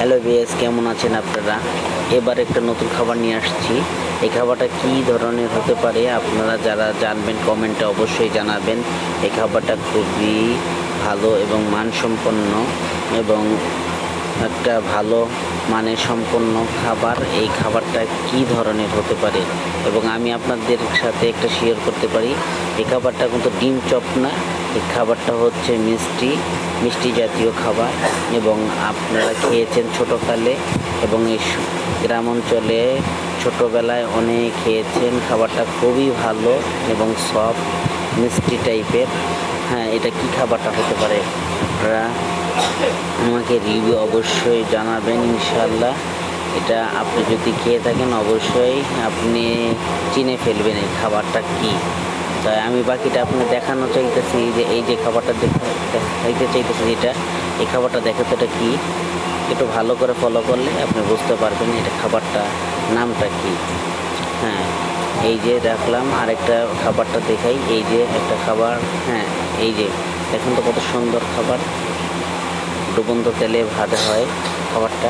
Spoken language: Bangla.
হ্যালো ভিউয়ার্স, কেমন আছেন আপনারা? এবার একটা নতুন খাবার নিয়ে আসছি। এই খাবারটা কী ধরনের হতে পারে আপনারা যারা জানবেন কমেন্টে অবশ্যই জানাবেন। এই খাবারটা খুবই ভালো এবং মানসম্পন্ন এবং একটা ভালো মানের সম্পন্ন খাবার। এই খাবারটা কী ধরনের হতে পারে এবং আমি আপনাদের সাথে একটা শেয়ার করতে পারি। এই খাবারটা কিন্তু ডিম চপ না, এই খাবারটা হচ্ছে মিষ্টি জাতীয় খাবার এবং আপনারা খেয়েছেন ছোটোকালে এবং এই গ্রাম অঞ্চলে ছোটোবেলায় অনেক খেয়েছেন। খাবারটা খুবই ভালো এবং সফট মিষ্টি টাইপের। হ্যাঁ, এটা কি খাবারটা হতে পারে আপনারা আমাকে রিভিউ অবশ্যই জানাবেন ইনশাল্লাহ। এটা আপনি যদি খেয়ে থাকেন অবশ্যই আপনি চিনে ফেলবেন এই খাবারটা কি। তাই আমি বাকিটা আপনাকে দেখানো চাইতেছি যে এই যে খাবারটা দেখাইতে চাইতেছি যেটা, এই খাবারটা দেখে তো এটা কী, একটু ভালো করে ফলো করলে আপনি বুঝতে পারবেন এটা খাবারটা নামটা কি। হ্যাঁ, এই যে দেখলাম আরেকটা খাবারটা দেখাই। এই যে একটা খাবার, হ্যাঁ এই যে দেখুন তো কত সুন্দর খাবার, ডুবন্ত তেলে ভাজা হয় খাবারটা।